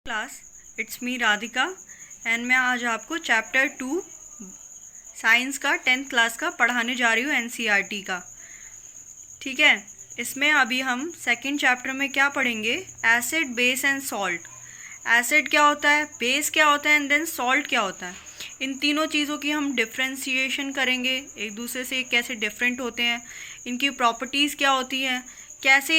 Class it's me Radhika and मैं आज आपको चैप्टर 2 साइंस का 10th क्लास का पढ़ाने जा रही हूँ एनसीईआरटी का। ठीक है, इसमें अभी हम सेकंड चैप्टर में क्या पढ़ेंगे, acid, base and salt. Acid क्या होता है, बेस क्या होता है एंड देन सॉल्ट क्या होता है। इन तीनों चीज़ों की हम डिफ्रेंशिएशन करेंगे, एक दूसरे से कैसे डिफरेंट होते हैं, इनकी प्रॉपर्टीज़ क्या होती हैं, कैसे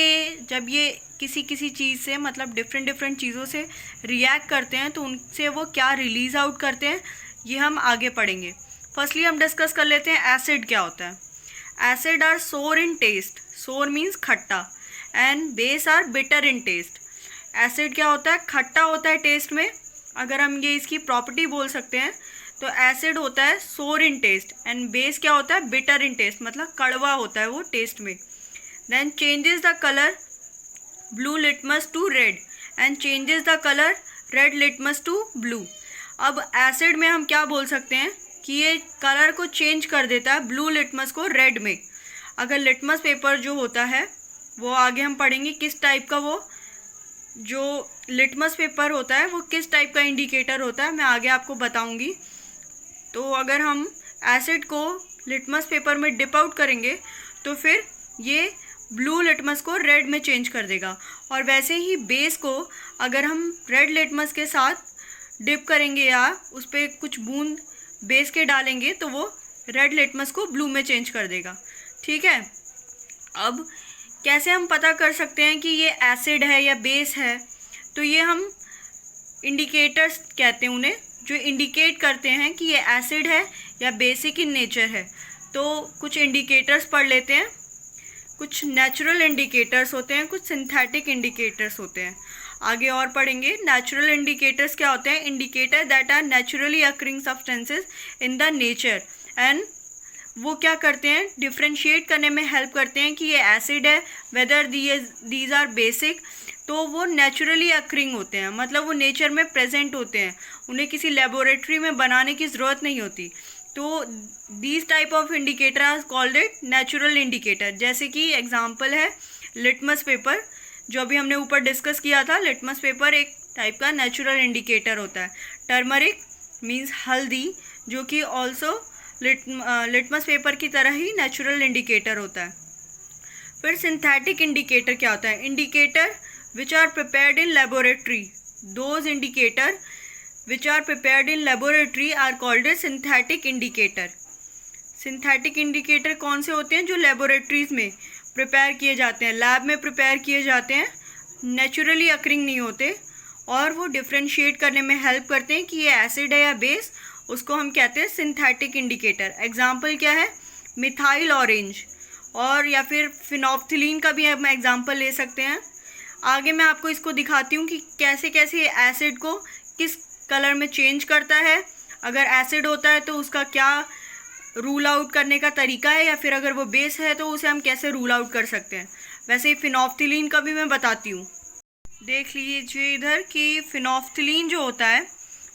जब ये किसी किसी चीज़ से मतलब डिफरेंट चीज़ों से रिएक्ट करते हैं तो उनसे वो क्या रिलीज़ आउट करते हैं, ये हम आगे पढ़ेंगे। फर्स्टली हम डिस्कस कर लेते हैं एसिड क्या होता है। Acid are sour in taste, sour means खट्टा, and base are bitter in taste. Acid क्या होता है, खट्टा होता है टेस्ट में। अगर हम ये इसकी प्रॉपर्टी बोल सकते हैं तो एसिड होता है सोर इन टेस्ट एंड बेस क्या होता है, बिटर इन टेस्ट, मतलब कड़वा होता है वो टेस्ट में। Then changes the colour blue litmus to red and changes the colour red litmus to blue. अब एसिड में हम क्या बोल सकते हैं कि ये कलर को चेंज कर देता है ब्लू लिटमस को रेड में। अगर लिटमस पेपर जो होता है वो आगे हम पढ़ेंगे किस टाइप का, वो जो लिटमस पेपर होता है वो किस टाइप का इंडिकेटर होता है, मैं आगे आपको बताऊंगी। तो अगर हम एसिड को लिटमस पेपर में डिप आउट करेंगे तो फिर ये ब्लू लिटमस को रेड में चेंज कर देगा, और वैसे ही बेस को अगर हम रेड लिटमस के साथ डिप करेंगे या उस पर कुछ बूंद बेस के डालेंगे तो वो रेड लिटमस को ब्लू में चेंज कर देगा। ठीक है, अब कैसे हम पता कर सकते हैं कि ये एसिड है या बेस है, तो ये हम इंडिकेटर्स कहते हैं उन्हें, जो इंडिकेट करते हैं कि ये एसिड है या बेसिक इन नेचर है। तो कुछ इंडिकेटर्स पढ़ लेते हैं। कुछ नेचुरल इंडिकेटर्स होते हैं, कुछ सिंथेटिक इंडिकेटर्स होते हैं, आगे और पढ़ेंगे। नेचुरल इंडिकेटर्स क्या होते हैं, indicator that are naturally occurring substances in the nature, and वो क्या करते हैं, डिफ्रेंशिएट करने में हेल्प करते हैं कि ये एसिड है वेदर दीज आर बेसिक। तो वो नेचुरली अकरिंग होते हैं, मतलब वो नेचर में प्रेजेंट होते हैं, उन्हें किसी लेबोरेटरी में बनाने की ज़रूरत नहीं होती। तो these type of indicator are called it natural indicator. जैसे कि एग्जांपल है लिटमस पेपर, जो अभी हमने ऊपर डिस्कस किया था। लिटमस पेपर एक टाइप का नेचुरल इंडिकेटर होता है। टर्मरिक मीन्स हल्दी, जो कि ऑल्सो लिटमस पेपर की तरह ही नेचुरल इंडिकेटर होता है। फिर सिंथेटिक इंडिकेटर क्या होता है, indicator which are prepared in laboratory. Those indicator which are prepared in laboratory are called as synthetic indicator। Synthetic indicator कौन से होते हैं, जो लेबोरेटरीज में प्रिपेयर किए जाते हैं, लैब में प्रिपेयर किए जाते हैं, नेचुरली अकरिंग नहीं होते, और वो डिफ्रेंशिएट करने में हेल्प करते हैं कि ये एसिड है या बेस, उसको हम कहते हैं सिंथेटिक इंडिकेटर। एग्जाम्पल क्या है, मिथाइल ऑरेंज, और या फिर फिनोल्फथलीन का भी हम एग्जाम्पल ले सकते हैं। आगे मैं आपको इसको दिखाती हूँ कि कैसे कैसे एसिड को किस कलर में चेंज करता है। अगर एसिड होता है तो उसका क्या रूल आउट करने का तरीका है, या फिर अगर वो बेस है तो उसे हम कैसे रूल आउट कर सकते हैं। वैसे ही फिनोल्फथलीन का भी मैं बताती हूँ। देख लीजिए इधर कि फिनोल्फथलीन जो होता है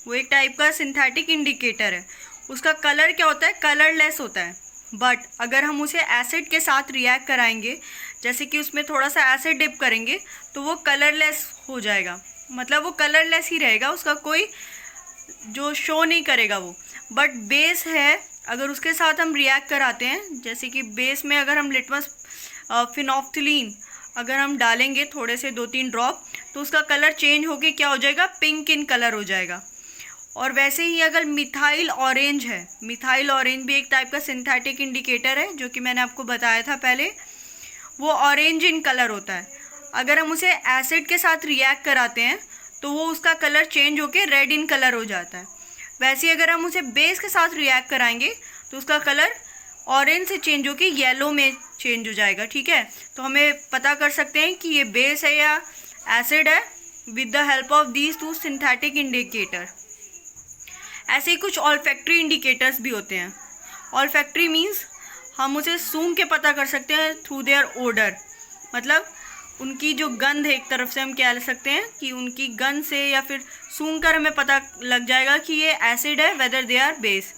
वो एक टाइप का सिंथेटिक इंडिकेटर है। उसका कलर क्या होता है, कलरलेस होता है। बट अगर हम उसे एसिड के साथ रिएक्ट कराएंगे, जैसे कि उसमें थोड़ा सा एसिड डिप करेंगे, तो वो कलरलेस हो जाएगा, मतलब वो कलरलेस ही रहेगा, उसका कोई जो शो नहीं करेगा वो। बट बेस है, अगर उसके साथ हम रिएक्ट कराते हैं, जैसे कि बेस में अगर हम लिटमस फिनोल्फथलीन अगर हम डालेंगे थोड़े से 2-3 ड्रॉप, तो उसका कलर चेंज होके क्या हो जाएगा, पिंक इन कलर हो जाएगा। और वैसे ही अगर मिथाइल ऑरेंज है, मिथाइल ऑरेंज भी एक टाइप का सिंथेटिक इंडिकेटर है, जो कि मैंने आपको बताया था पहले, वो ऑरेंज इन कलर होता है। अगर हम उसे एसिड के साथ रिएक्ट कराते हैं तो वो उसका कलर चेंज होके रेड इन कलर हो जाता है। वैसे ही अगर हम उसे बेस के साथ रिएक्ट कराएंगे तो उसका कलर ऑरेंज से चेंज होके येलो में चेंज हो जाएगा। ठीक है, तो हमें पता कर सकते हैं कि ये बेस है या एसिड है with the help of these two synthetic indicator. ऐसे ही कुछ ऑल्फैक्टरी इंडिकेटर्स भी होते हैं। ऑल्फैक्टरी मीन्स हम उसे सूंघ के पता कर सकते हैं थ्रू देयर ओडर, मतलब उनकी जो गंध है, एक तरफ से हम कह सकते हैं कि उनकी गंध से या फिर सूंघ कर हमें पता लग जाएगा कि ये एसिड है वेदर दे आर बेस।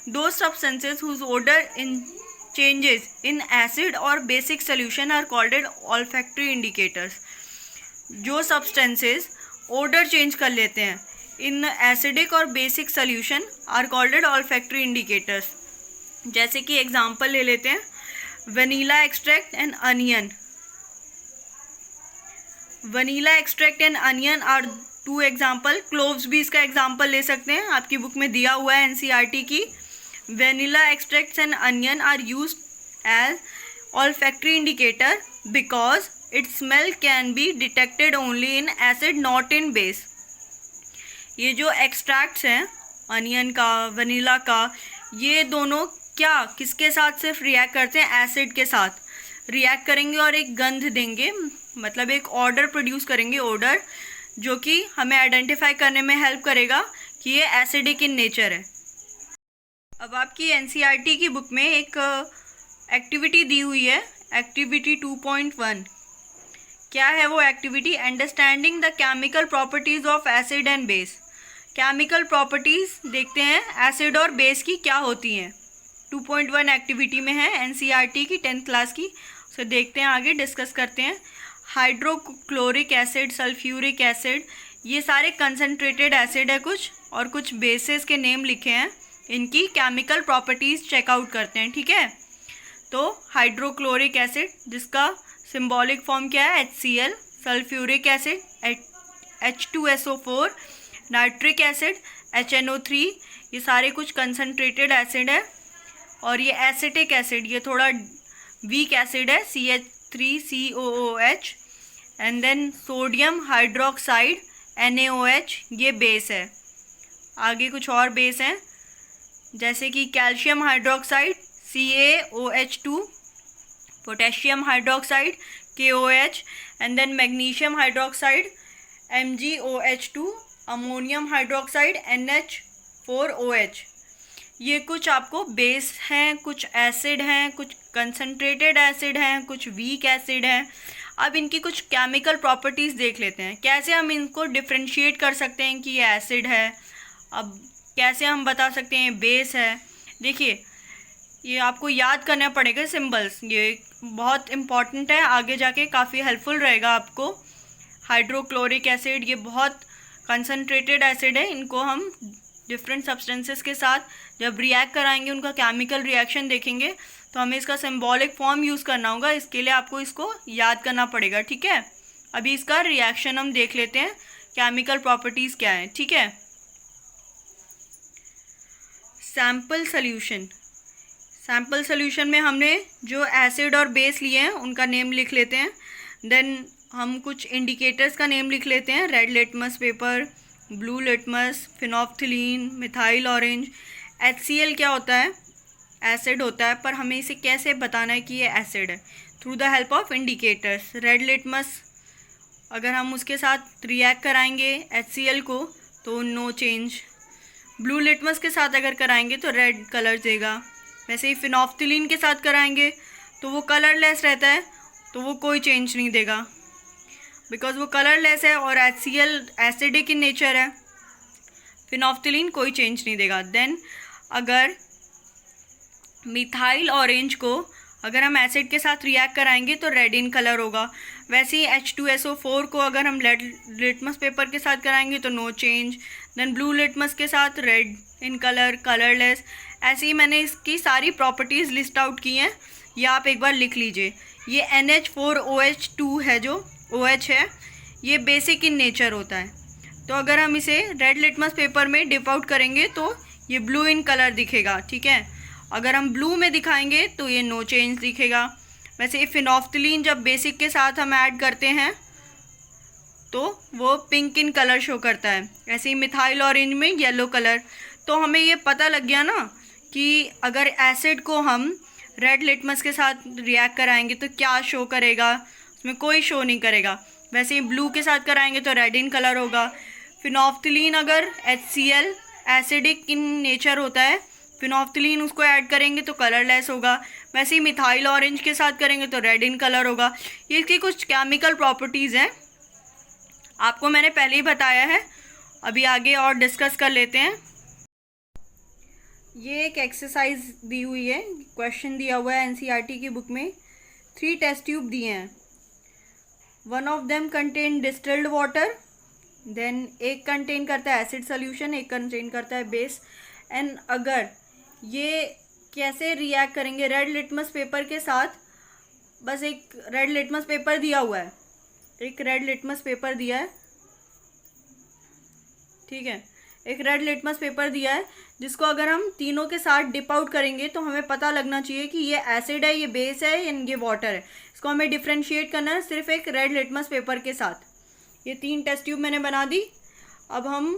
दो substances whose odour in changes in acid और basic solution are called olfactory indicators. जो सब्सटेंसेस ओडर चेंज कर लेते हैं। इन एसिडिक और basic solution are called olfactory indicators. जैसे कि एग्जांपल ले लेते हैं, vanilla extract and onion. Vanilla extract and onion are 2 example. Cloves भी इसका एग्जाम्पल ले सकते हैं, आपकी बुक में दिया हुआ है एनसीईआरटी की। Vanilla extracts and onion are used as olfactory indicator because its smell can be detected only in acid not in base। ये जो एक्सट्रैक्ट्स हैं अनियन का, वनीला का, ये दोनों क्या किसके साथ सिर्फ रिएक्ट करते हैं? एसिड के साथ रिएक्ट करेंगे और एक गंध देंगे, मतलब एक ऑर्डर प्रोड्यूस करेंगे, ऑर्डर जो कि हमें आइडेंटिफाई करने में हेल्प करेगा कि ये एसिडिक इन नेचर है। अब आपकी एनसीईआरटी की बुक में एक एक्टिविटी दी हुई है, एक्टिविटी 2.1। क्या है वो activity? Understanding the chemical properties of acid and base. Chemical properties देखते हैं एसिड और बेस की क्या होती हैं। 2.1 एक्टिविटी में है, एनसीईआरटी की 10th क्लास की। उसे देखते हैं, आगे डिस्कस करते हैं। हाइड्रोक्लोरिक एसिड, सल्फ्यूरिक एसिड, ये सारे कंसनट्रेटेड एसिड है कुछ, और कुछ बेसेस के नेम लिखे हैं, इनकी केमिकल प्रॉपर्टीज चेकआउट करते हैं। ठीक है, तो हाइड्रोक्लोरिक एसिड जिसका सिंबॉलिक फॉर्म क्या है? HCl। Sulphuric acid H2SO4। Nitric acid HNO3। ये सारे कुछ कंसनट्रेटेड एसिड है। और ये एसिटिक एसिड, ये थोड़ा वीक एसिड है, CH3COOH। And then sodium hydroxide NaOH, ये बेस है। आगे कुछ और बेस हैं, जैसे कि calcium hydroxide CaOH2, potassium hydroxide KOH, and then magnesium hydroxide MgOH2, ammonium hydroxide NH4OH। ये कुछ आपको बेस हैं, कुछ एसिड हैं, कुछ कंसनट्रेटेड एसिड हैं, कुछ वीक एसिड हैं। अब इनकी कुछ केमिकल प्रॉपर्टीज़ देख लेते हैं, कैसे हम इनको डिफ्रेंशिएट कर सकते हैं कि ये एसिड है, अब कैसे हम बता सकते हैं बेस है। देखिए, ये आपको याद करना पड़ेगा सिंबल्स, ये बहुत इम्पॉर्टेंट है, आगे जाके काफ़ी हेल्पफुल रहेगा आपको। हाइड्रोक्लोरिक एसिड, ये बहुत कंसनट्रेटेड एसिड है, इनको हम डिफरेंट सब्सटेंसेस के साथ जब रिएक्ट कराएंगे, उनका केमिकल रिएक्शन देखेंगे, तो हमें इसका सिंबॉलिक फॉर्म यूज़ करना होगा, इसके लिए आपको इसको याद करना पड़ेगा। ठीक है, अभी इसका रिएक्शन हम देख लेते हैं, केमिकल प्रॉपर्टीज़ क्या है। ठीक है, सैम्पल सोल्यूशन। सैम्पल सोल्यूशन में हमने जो एसिड और बेस लिए हैं उनका नेम लिख लेते हैं। देन हम कुछ इंडिकेटर्स का नेम लिख लेते हैं, red litmus paper, blue litmus, phenolphthalein, methyl orange. HCl क्या होता है? एसिड होता है, पर हमें इसे कैसे बताना है कि ये एसिड है? Through the help of indicators. Red litmus अगर हम उसके साथ रिएक्ट कराएंगे HCl को तो नो चेंज। ब्लू लिटमस के साथ अगर कराएंगे तो रेड कलर देगा। वैसे ही फिनोल्फ्थलीन के साथ कराएंगे तो वो कलरलेस रहता है, तो वो कोई चेंज नहीं देगा, बिकॉज वो कलरलेस है और HCl एसिडिक इन नेचर है। फिनोल्फ्थलीन कोई चेंज नहीं देगा। देन अगर मिथाइल ऑरेंज को अगर हम एसिड के साथ रिएक्ट कराएंगे तो रेड इन कलर होगा। वैसे ही H2SO4 को अगर हम लिटमस पेपर के साथ कराएंगे तो no change. Then blue litmus के साथ रेड इन कलर, कलरलेस। ऐसे ही मैंने इसकी सारी प्रॉपर्टीज़ लिस्ट आउट की हैं, ये आप एक बार लिख लीजिए। ये NH4OH2 है, जो OH है, ये बेसिक इन नेचर होता है। तो अगर हम इसे रेड लिटमस पेपर में डिप आउट करेंगे तो ये ब्लू इन कलर दिखेगा। ठीक है, अगर हम ब्लू में दिखाएंगे तो ये नो चेंज दिखेगा। वैसे फिनोल्फ्थलीन जब बेसिक के साथ हम ऐड करते हैं तो वो पिंक इन कलर शो करता है। ऐसे ही मिथाइल ऑरेंज में येलो कलर। तो हमें ये पता लग गया ना कि अगर एसिड को हम रेड लिटमस के साथ रिएक्ट कराएंगे तो क्या शो करेगा? उसमें कोई शो नहीं करेगा। वैसे ही ब्लू के साथ कराएंगे तो रेड इन कलर होगा। फिनोल्फ्थलीन अगर HCl एसिडिक इन नेचर होता है, फिनोल्फ्थलीन उसको ऐड करेंगे तो कलरलेस होगा। वैसे ही मिथाइल ऑरेंज के साथ करेंगे तो रेड इन कलर होगा। ये इसकी कुछ केमिकल प्रॉपर्टीज़ हैं, आपको मैंने पहले ही बताया है, अभी आगे और डिस्कस कर लेते हैं। ये एक एक्सरसाइज दी हुई है, क्वेश्चन दिया हुआ है एनसीईआरटी की बुक में। 3 टेस्ट ट्यूब दिए हैं, one of them contain distilled water, then एक कंटेन करता है एसिड सोल्यूशन, एक कंटेन करता है बेस। एंड अगर ये कैसे रिएक्ट करेंगे, रेड लिटमस पेपर के साथ, बस एक रेड लिटमस पेपर दिया हुआ है, एक रेड लिटमस पेपर दिया है, ठीक है, एक रेड लिटमस पेपर दिया है जिसको अगर हम तीनों के साथ डिप आउट करेंगे तो हमें पता लगना चाहिए कि ये एसिड है, ये बेस है, ये वाटर है। इसको हमें डिफ्रेंशिएट करना है सिर्फ एक रेड लिटमस पेपर के साथ। ये 3 टेस्ट ट्यूब मैंने बना दी। अब हम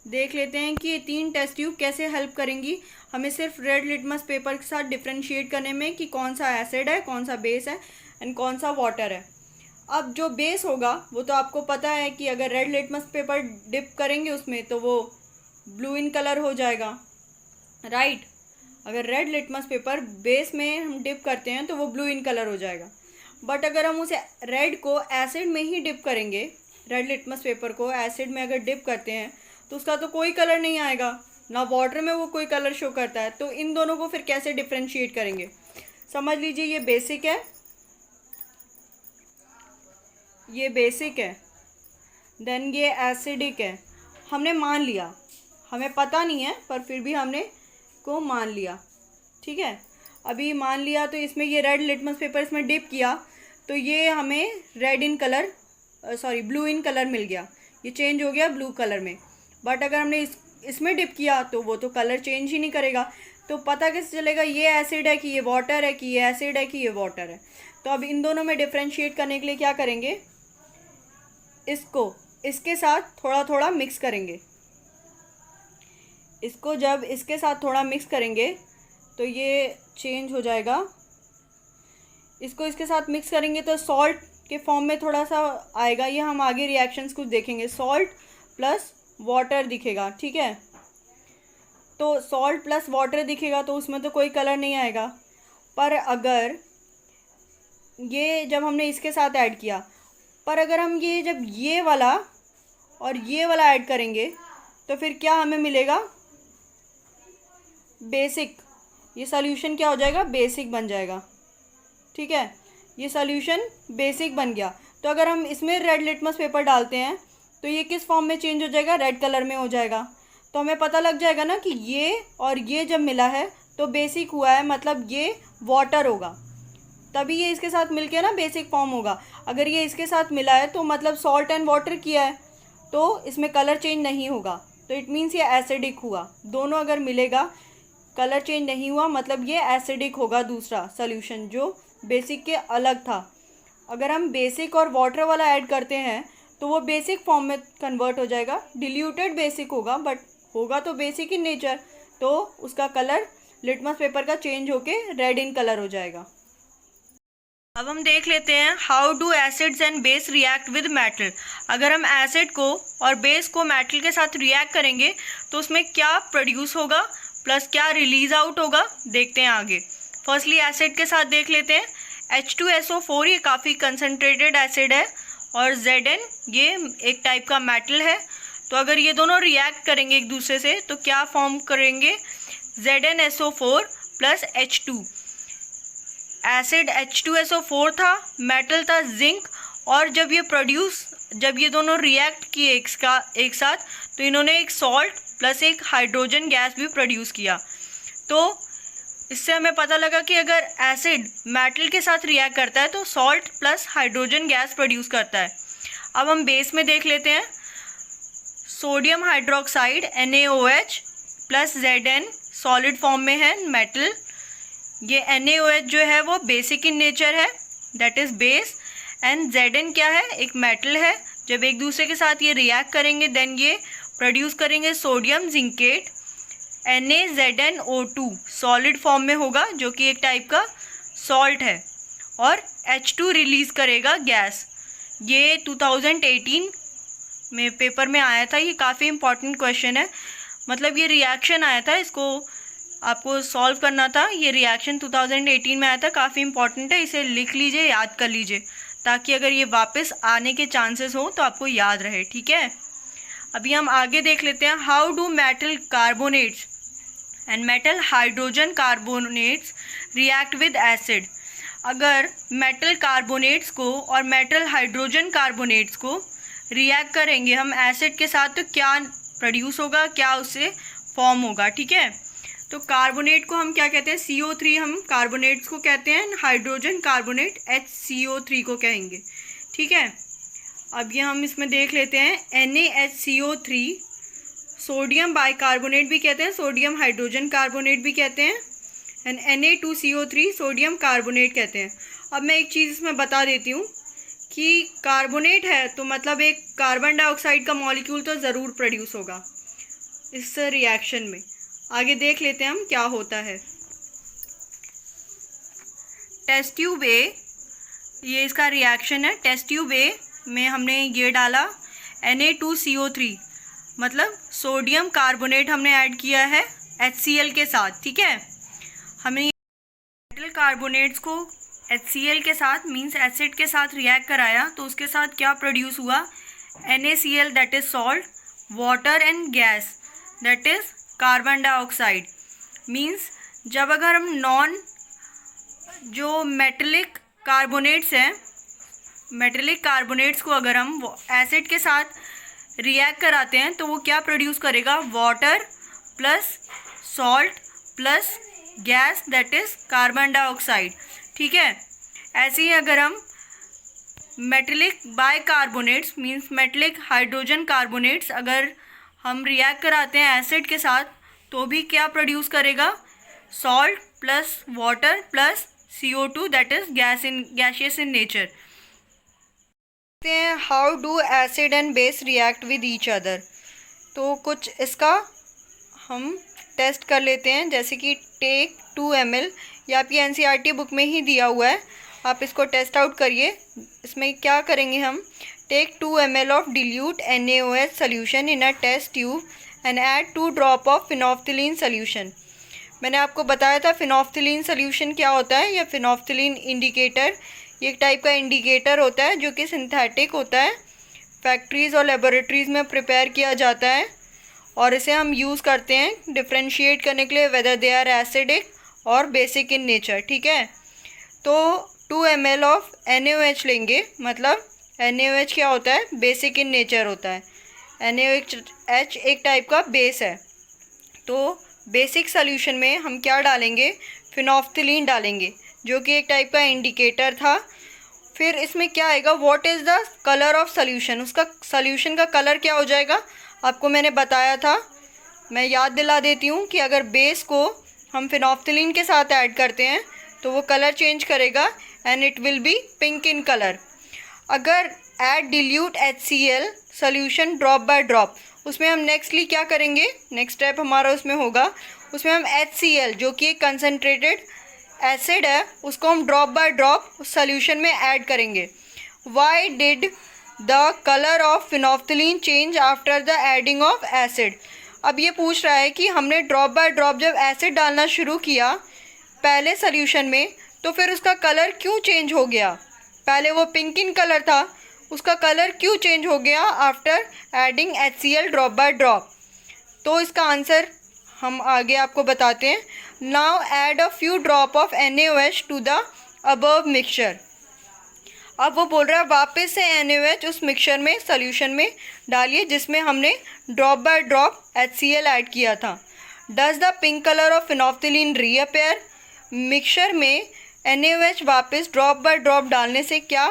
देख लेते हैं कि ये 3 टेस्ट ट्यूब कैसे हेल्प करेंगी हमें सिर्फ रेड लिटमस पेपर के साथ डिफ्रेंशिएट करने में कि कौन सा एसिड है, कौन सा बेस है एंड कौन सा वाटर है। अब जो बेस होगा वो तो आपको पता है कि अगर रेड लिटमस पेपर डिप करेंगे उसमें तो वो ब्लू इन कलर हो जाएगा, राइट। अगर रेड लिटमस पेपर बेस में हम डिप करते हैं तो वो ब्लू इन कलर हो जाएगा। बट अगर हम उसे रेड को एसिड में ही डिप करेंगे, रेड लिटमस पेपर को एसिड में अगर डिप करते हैं तो उसका तो कोई कलर नहीं आएगा, ना वाटर में वो कोई कलर शो करता है। तो इन दोनों को फिर कैसे डिफ्रेंशिएट करेंगे, समझ लीजिए ये बेसिक है, ये बेसिक है, देन ये एसिडिक है। हमने मान लिया, हमें पता नहीं है पर फिर भी हमने को मान लिया, ठीक है। अभी मान लिया तो इसमें ये रेड लिटमस पेपर इसमें डिप किया तो ये हमें red in colour blue in colour मिल गया, ये चेंज हो गया ब्लू कलर में। बट अगर हमने इसमें डिप किया तो वो तो कलर चेंज ही नहीं करेगा, तो पता कैसे चलेगा ये एसिड है कि ये वाटर है, कि ये एसिड है कि ये वाटर है। तो अब इन दोनों में डिफ्रेंशिएट करने के लिए क्या करेंगे, इसको इसके साथ थोड़ा थोड़ा मिक्स करेंगे। इसको जब इसके साथ थोड़ा मिक्स करेंगे तो ये चेंज हो जाएगा। इसको इसके साथ मिक्स करेंगे तो सॉल्ट के फॉर्म में थोड़ा सा आएगा, ये हम आगे रिएक्शंस कुछ देखेंगे। सॉल्ट प्लस वाटर दिखेगा, ठीक है। तो सॉल्ट प्लस वाटर दिखेगा तो उसमें तो कोई कलर नहीं आएगा। पर अगर ये जब हमने इसके साथ ऐड किया, पर अगर हम ये जब ये वाला और ये वाला ऐड करेंगे तो फिर क्या हमें मिलेगा, बेसिक। ये सॉल्यूशन क्या हो जाएगा, बेसिक बन जाएगा, ठीक है। ये सॉल्यूशन बेसिक बन गया। तो अगर हम इसमें रेड लिटमस पेपर डालते हैं तो ये किस फॉर्म में चेंज हो जाएगा, रेड कलर में हो जाएगा। तो हमें पता लग जाएगा ना कि ये और ये जब मिला है तो बेसिक हुआ है, मतलब ये वाटर होगा, तभी ये इसके साथ मिलके ना बेसिक फॉर्म होगा। अगर ये इसके साथ मिला है तो मतलब सॉल्ट एंड वाटर किया है तो इसमें कलर चेंज नहीं होगा, तो इट मीन्स ये एसिडिक हुआ। दोनों अगर मिलेगा कलर चेंज नहीं हुआ मतलब ये एसिडिक होगा, दूसरा सॉल्यूशन जो बेसिक के अलग था। अगर हम बेसिक और वाटर वाला ऐड करते हैं तो वो बेसिक फॉर्म में कन्वर्ट हो जाएगा, डिल्यूटेड बेसिक होगा बट होगा तो बेसिक इन नेचर, तो उसका कलर लिटमस पेपर का चेंज होके रेड इन कलर हो जाएगा। अब हम देख लेते हैं how do acids and base react with metal. अगर हम एसिड को और बेस को मेटल के साथ रिएक्ट करेंगे तो उसमें क्या प्रोड्यूस होगा प्लस क्या रिलीज आउट होगा, देखते हैं आगे। फर्स्टली एसिड के साथ देख लेते हैं। H2SO4 ये काफ़ी कंसनट्रेटेड एसिड है और Zn ये एक टाइप का मेटल है। तो अगर ये दोनों रिएक्ट करेंगे एक दूसरे से तो क्या फॉर्म करेंगे, ZnSO4 plus H2। Acid H2SO4 था, मेटल था जिंक, और जब ये दोनों रिएक्ट किए एक साथ तो इन्होंने एक सॉल्ट प्लस एक हाइड्रोजन गैस भी प्रोड्यूस किया। तो इससे हमें पता लगा कि अगर एसिड मेटल के साथ रिएक्ट करता है तो salt plus hydrogen gas produce करता है। अब हम बेस में देख लेते हैं। Sodium hydroxide NaOH plus Zn solid form में है मेटल। ये NaOH जो है वो बेसिक इन नेचर है, that is base, and Zn क्या है, एक मेटल है। जब एक दूसरे के साथ ये रिएक्ट करेंगे देन ये प्रोड्यूस करेंगे sodium zincate NaZnO2 solid form में होगा जो कि एक टाइप का सॉल्ट है, और H2 रिलीज़ करेगा गैस। ये 2018 में पेपर में आया था, ये काफ़ी इंपॉर्टेंट क्वेश्चन है। मतलब ये रिएक्शन आया था, इसको आपको सॉल्व करना था। ये रिएक्शन 2018 में आया था, काफ़ी इंपॉर्टेंट है, इसे लिख लीजिए, याद कर लीजिए, ताकि अगर ये वापस आने के चांसेस हो तो आपको याद रहे, ठीक है। अभी हम आगे देख लेते हैं। How do metal carbonates and metal hydrogen carbonates react with acid. अगर मेटल कार्बोनेट्स को और मेटल हाइड्रोजन कार्बोनेट्स को रिएक्ट करेंगे हम एसिड के साथ तो क्या प्रोड्यूस होगा, क्या उससे फॉर्म होगा। ठीक है, तो कार्बोनेट को हम क्या कहते हैं, CO3 हम कार्बोनेट्स को कहते हैं, हाइड्रोजन कार्बोनेट HCO3 को कहेंगे। ठीक है, अब ये हम इसमें देख लेते हैं NaHCO3 सोडियम बाइकार्बोनेट भी कहते हैं, सोडियम हाइड्रोजन कार्बोनेट भी कहते हैं, एंड Na2CO3 सोडियम कार्बोनेट कहते हैं। अब मैं एक चीज़ इसमें बता देती हूँ कि कार्बोनेट है तो मतलब एक कार्बन डाइऑक्साइड का मॉलिक्यूल तो ज़रूर प्रोड्यूस होगा इस रिएक्शन में। आगे देख लेते हैं हम क्या होता है। टेस्ट ट्यूब ए, ये इसका रिएक्शन है। टेस्ट ट्यूब ए में हमने ये डाला Na2CO3 मतलब सोडियम कार्बोनेट हमने ऐड किया है HCl के साथ। ठीक है, हमने मेटल कार्बोनेट्स को HCl के साथ मींस एसिड के साथ रिएक्ट कराया तो उसके साथ क्या प्रोड्यूस हुआ, NaCl that is salt, water and gas that is carbon dioxide. Means जब अगर हम जो मेटेलिक कार्बोनेट्स हैं, मेटेलिक कार्बोनेट्स को अगर हम एसिड के साथ रिएक्ट कराते हैं तो वो क्या प्रोड्यूस करेगा, water plus salt plus gas that is carbon dioxide. ठीक है, ऐसे ही अगर हम metallic bicarbonates means metallic hydrogen carbonates अगर हम रिएक्ट कराते हैं एसिड के साथ तो भी क्या प्रोड्यूस करेगा, salt plus water plus CO2 that is gaseous in nature. How do acid and base react with each other, तो कुछ इसका हम टेस्ट कर लेते हैं। जैसे कि टेक 2 ml, ये आपकी NCERT बुक में ही दिया हुआ है, आप इसको टेस्ट आउट करिए। इसमें क्या करेंगे हम, take 2 ml of dilute NaOH solution in a test tube and add 2 drop of phenolphthalein solution. मैंने आपको बताया था फिनोफ्थिलीन सोल्यूशन क्या होता है, या फिनोफ्थिलीन इंडिकेटर, ये एक टाइप का इंडिकेटर होता है जो कि सिंथेटिक होता है, फैक्ट्रीज़ और लेबोरेटरीज़ में प्रिपेयर किया जाता है और इसे हम यूज़ करते हैं डिफ्रेंशिएट करने के लिए वेदर दे आर एसिडिक और बेसिक इन नेचर। ठीक है, तो 2 ml ऑफ NaOH लेंगे, मतलब NaOH क्या होता है, बेसिक इन नेचर होता है। NaOH एक टाइप का बेस है, तो बेसिक सोल्यूशन में हम क्या डालेंगे, फिनोफ्थिलीन डालेंगे जो कि एक टाइप का इंडिकेटर था। फिर इसमें क्या आएगा, what is the colour of solution, उसका सोल्यूशन का कलर क्या हो जाएगा, आपको मैंने बताया था, मैं याद दिला देती हूँ कि अगर बेस को हम फिनोफ्थिलीन के साथ ऐड करते हैं तो वो कलर चेंज करेगा and it will be pink in colour. अगर add dilute HCl solution drop by drop, उसमें हम नेक्स्टली क्या करेंगे, नेक्स्ट स्टेप हमारा उसमें होगा, उसमें हम HCl जो कि एक कंसनट्रेटेड एसिड है उसको हम ड्रॉप बाय ड्रॉप सोल्यूशन में ऐड करेंगे। Why did the colour of phenolphthalein change after the adding of acid. अब ये पूछ रहा है कि हमने ड्रॉप बाय ड्रॉप जब एसिड डालना शुरू किया पहले सोल्यूशन में तो फिर उसका कलर क्यों चेंज हो गया, पहले वो पिंक इन कलर था, उसका कलर क्यों चेंज हो गया after adding HCl drop by drop. तो इसका आंसर हम आगे आपको बताते हैं। Now add a few drop of NaOH to the above mixture. अब वो बोल रहा है वापस से NaOH उस मिक्सचर में सोल्यूशन में डालिए जिसमें हमने drop by drop HCl add किया था। Does the pink colour of phenolphthalein reappear, mixture में NaOH वापस ड्रॉप बाय ड्रॉप डालने से क्या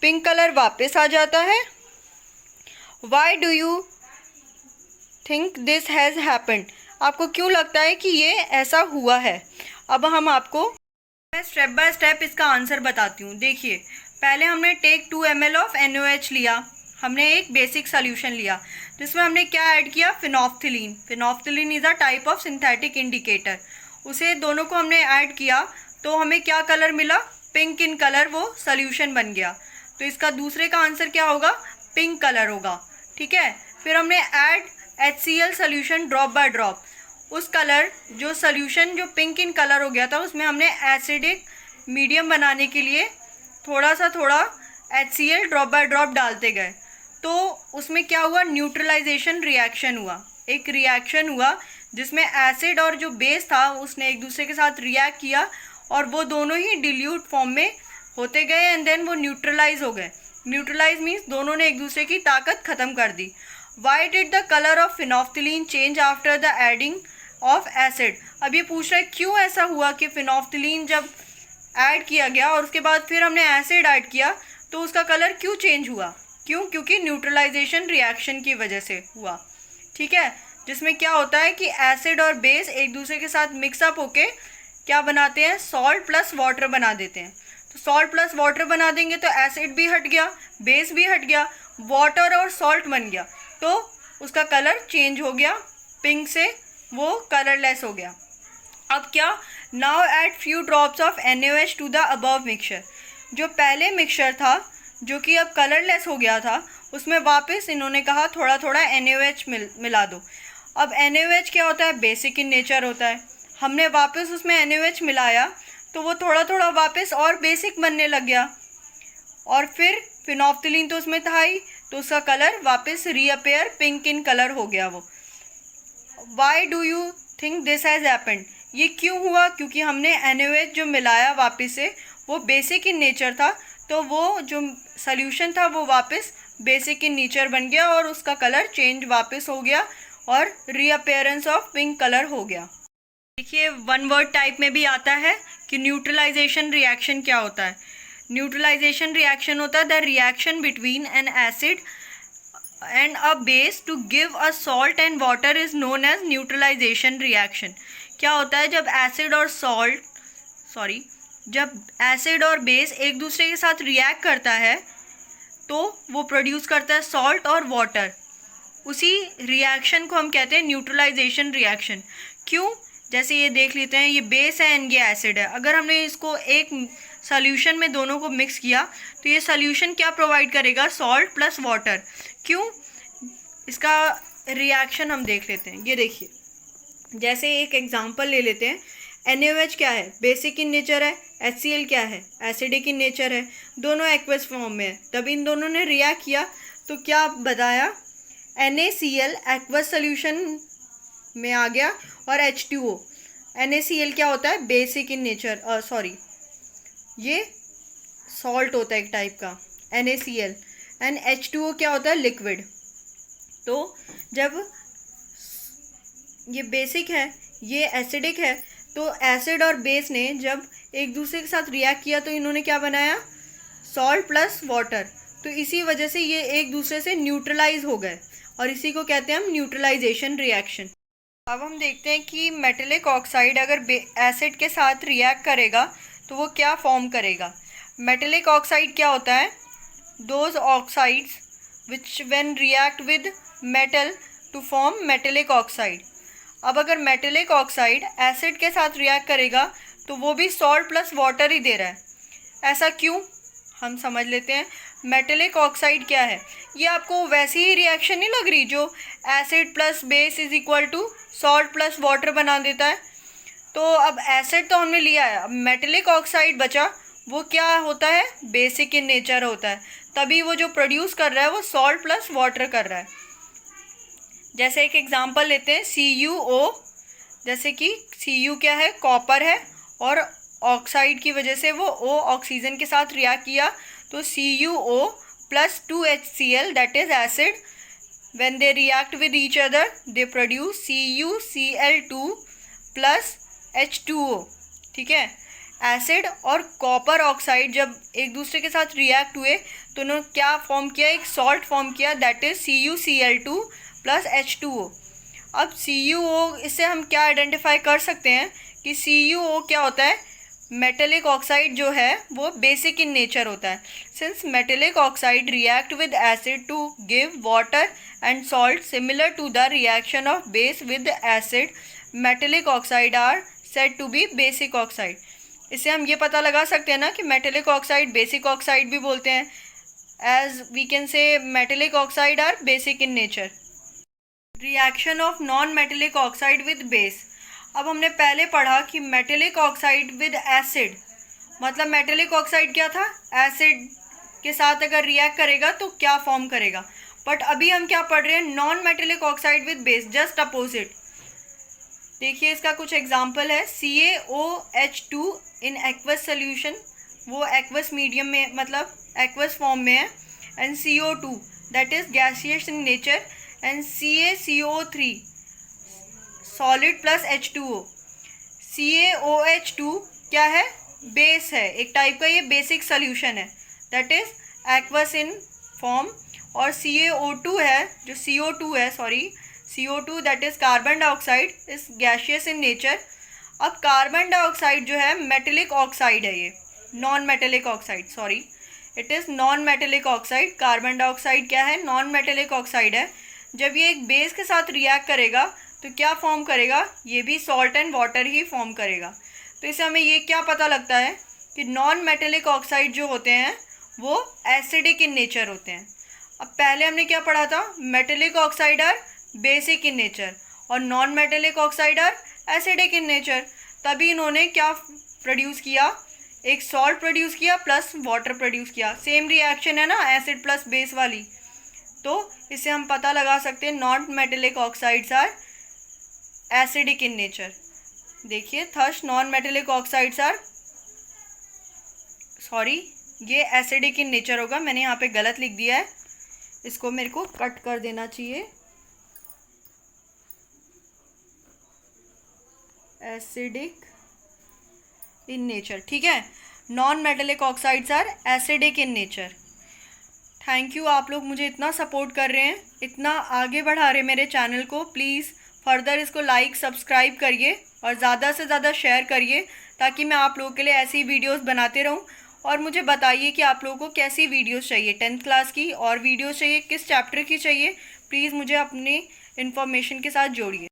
पिंक कलर वापस आ जाता है। Why do you think this has happened, आपको क्यों लगता है कि ये ऐसा हुआ है। अब हम आपको मैं स्टेप बाय स्टेप इसका आंसर बताती हूँ। देखिए, पहले हमने टेक 2 ml ऑफ NaOH लिया, हमने एक बेसिक सोल्यूशन लिया जिसमें हमने क्या ऐड किया, phenolphthalein. Phenolphthalein is a type of synthetic indicator, उसे दोनों को हमने ऐड किया तो हमें क्या कलर मिला, पिंक इन कलर वो सोल्यूशन बन गया। तो इसका दूसरे का आंसर क्या होगा, पिंक कलर होगा। ठीक है, फिर हमने add HCl solution drop by drop, उस कलर जो सोल्यूशन जो पिंक इन कलर हो गया था उसमें हमने एसिडिक मीडियम बनाने के लिए थोड़ा HCl ड्रॉप बाय ड्रॉप डालते गए तो उसमें क्या हुआ, न्यूट्रलाइजेशन रिएक्शन हुआ। एक रिएक्शन हुआ जिसमें एसिड और जो बेस था उसने एक दूसरे के साथ रिएक्ट किया और वो दोनों ही डिल्यूट फॉर्म में होते गए एंड देन वो न्यूट्रलाइज हो गए। न्यूट्रलाइज मीन्स दोनों ने एक दूसरे की ताकत खत्म कर दी। Why did the colour of phenolphthalein change after the adding of acid. अब ये पूछ रहा है क्यों ऐसा हुआ कि फिनोफ्थिलीन जब ऐड किया गया और उसके बाद फिर हमने एसिड ऐड किया तो उसका कलर क्यों चेंज हुआ। क्यों? क्योंकि न्यूट्रलाइजेशन रिएक्शन की वजह से हुआ। ठीक है, जिसमें क्या होता है कि एसिड और बेस एक दूसरे के साथ मिक्सअप होके क्या बनाते हैं, सॉल्ट प्लस वाटर बना देते हैं। तो सॉल्ट प्लस वाटर बना देंगे तो एसिड भी हट गया, बेस भी हट गया, वाटर और सॉल्ट बन गया, तो उसका कलर चेंज हो गया, पिंक से वो कलरलेस हो गया। अब क्या, now add few drops of NaOH to the above mixture. जो पहले मिक्सचर था जो कि अब कलरलेस हो गया था, उसमें वापस इन्होंने कहा थोड़ा थोड़ा NaOH मिला दो। अब NaOH क्या होता है, बेसिक इन नेचर होता है। हमने वापस उसमें NaOH मिलाया तो वो थोड़ा थोड़ा वापस और बेसिक बनने लग गया, और फिर फिनोफ्थिलीन तो उसमें था ही, तो उसका कलर वापस रीअपेयर पिंक इन कलर हो गया वो। Y do you think this has happened. ये क्यों हुआ? क्योंकि हमने NaOH जो मिलाया वापस से वो बेसिक इन नेचर था, तो वो जो सॉल्यूशन था वो वापस बेसिक इन नेचर बन गया और उसका कलर चेंज वापस हो गया और रीअपेयरेंस ऑफ पिंक कलर हो गया। देखिए, वन वर्ड टाइप में भी आता है कि न्यूट्रलाइजेशन रिएक्शन क्या होता है। न्यूट्रलाइजेशन रिएक्शन होता है the reaction between an acid and a base to give a salt and water is known as neutralisation reaction. क्या होता है, जब एसिड और बेस एक दूसरे के साथ रिएक्ट करता है तो वो प्रोड्यूस करता है सॉल्ट और वाटर। उसी रिएक्शन को हम कहते हैं न्यूट्रलाइजेशन रिएक्शन। क्यों? जैसे ये देख लेते हैं, ये बेस है एंड ये एसिड है। अगर हमने इसको एक सॉल्यूशन में दोनों को मिक्स किया तो ये सॉल्यूशन क्या प्रोवाइड करेगा, सॉल्ट प्लस वाटर। क्यों? इसका रिएक्शन हम देख लेते हैं। ये देखिए, जैसे एक एग्जांपल ले लेते हैं, NaOH क्या है, बेसिक इन नेचर है, HCl क्या है, एसिडिक इन नेचर है, दोनों एक्वस फॉर्म में है। तब इन दोनों ने रिएक्ट किया तो क्या बताया, NaCl एक्वस सोल्यूशन में आ गया और H2O। NaCl क्या होता है, बेसिक इन नेचर, ये सॉल्ट होता है एक टाइप का NaCl, एंड H2O क्या होता है, लिक्विड। तो जब ये बेसिक है, ये एसिडिक है, तो एसिड और बेस ने जब एक दूसरे के साथ रिएक्ट किया तो इन्होंने क्या बनाया, सॉल्ट प्लस वाटर। तो इसी वजह से ये एक दूसरे से न्यूट्रलाइज हो गए और इसी को कहते हैं हम न्यूट्रलाइजेशन रिएक्शन। अब हम देखते हैं कि मेटेलिक ऑक्साइड अगर एसिड के साथ रिएक्ट करेगा तो वो क्या फॉर्म करेगा। मेटेलिक ऑक्साइड क्या होता है, those oxides which when react with metal to form metallic oxide. अब अगर मेटेलिक ऑक्साइड एसिड के साथ रिएक्ट करेगा तो वो भी सॉल्ट प्लस वाटर ही दे रहा है। ऐसा क्यों, हम समझ लेते हैं। मेटेलिक ऑक्साइड क्या है, ये आपको वैसी ही रिएक्शन नहीं लग रही जो acid plus base is equal to salt plus water बना देता है। तो अब एसिड तो हमने लिया है, अब मेटेलिक ऑक्साइड बचा, वो क्या होता है, बेसिक इन नेचर होता है, तभी वो जो प्रोड्यूस कर रहा है वो सॉल्ट प्लस वाटर कर रहा है। जैसे एक एग्जांपल लेते हैं, CuO, जैसे कि Cu क्या है, कॉपर है, और ऑक्साइड की वजह से वो O ऑक्सीजन के साथ रिएक्ट किया तो CuO plus 2HCl that is acid, when they react with each other they produce CuCl2 plus H2O। ठीक है, एसिड और कॉपर ऑक्साइड जब एक दूसरे के साथ रिएक्ट हुए तो उन्होंने क्या फॉर्म किया, एक सॉल्ट फॉर्म किया that is CuCl2 plus H2O। अब CuO, इससे हम क्या आइडेंटिफाई कर सकते हैं कि CuO क्या होता है, मेटेलिक ऑक्साइड जो है वो बेसिक इन नेचर होता है। Since metallic oxide react with acid to give water and salt similar to the reaction of base with acid, metallic oxide are said to be basic oxide. इससे हम ये पता लगा सकते हैं ना कि मेटेलिक ऑक्साइड बेसिक ऑक्साइड भी बोलते हैं, as we can say metallic oxide are basic in nature. Reaction of non metallic oxide with base. अब हमने पहले पढ़ा कि मेटेलिक ऑक्साइड विद एसिड, मतलब मेटेलिक ऑक्साइड क्या था, एसिड के साथ अगर रिएक्ट करेगा तो क्या फॉर्म करेगा। बट अभी हम क्या पढ़ रहे हैं, non metallic oxide with base, just opposite. देखिए इसका कुछ एग्जांपल है, CaOH2 इन एक्वस सोल्यूशन, वो एक्वस मीडियम में मतलब एक्वस फॉर्म में है, and CO2 that is gaseous in nature and CaCO3 solid plus H2O. CaOH2 क्या है? बेस है, एक टाइप का ये बेसिक सोल्यूशन है, that is aqueous in form. और CaO2 है, जो CO2 है, CO2 that is carbon dioxide, is gaseous in nature. अब कार्बन डाइऑक्साइड जो है मेटेलिक ऑक्साइड है, ये non metallic oxide, it is non metallic oxide. Carbon dioxide क्या है? नॉन मेटेलिक ऑक्साइड है. जब ये एक बेस के साथ रिएक्ट करेगा तो क्या फॉर्म करेगा? ये भी salt and water he form करेगा. तो इससे हमें ये क्या पता लगता है कि नॉन मेटेलिक ऑक्साइड जो होते हैं वो एसिडिक इन नेचर होते हैं. अब पहले हमने क्या पढ़ा था? Metallic oxide are basic in nature और non metallic oxide are acidic in nature. तभी इन्होंने क्या प्रोड्यूस किया? एक सॉल्ट प्रोड्यूस किया प्लस वाटर प्रोड्यूस किया. सेम रिएक्शन है ना एसिड प्लस बेस वाली. तो इससे हम पता लगा सकते हैं non metallic oxides are acidic in nature. देखिए, thus non metallic oxides are ये एसिडिक इन नेचर होगा. मैंने यहाँ पे गलत लिख दिया है, इसको मेरे को कट कर देना चाहिए. एसिडिक इन नेचर, ठीक है. Non metallic oxides are acidic in nature. Thank you, आप लोग मुझे इतना सपोर्ट कर रहे हैं, इतना आगे बढ़ा रहे मेरे चैनल को. प्लीज़ फर्दर इसको लाइक सब्सक्राइब करिए और ज़्यादा से ज़्यादा शेयर करिए ताकि मैं आप लोगों के लिए ऐसी वीडियोस बनाते रहूं. और मुझे बताइए कि आप लोगों को कैसी वीडियोस चाहिए, 10th क्लास की और वीडियोस चाहिए, किस चैप्टर की चाहिए. प्लीज़ मुझे अपनी इन्फॉर्मेशन के साथ जोड़िए.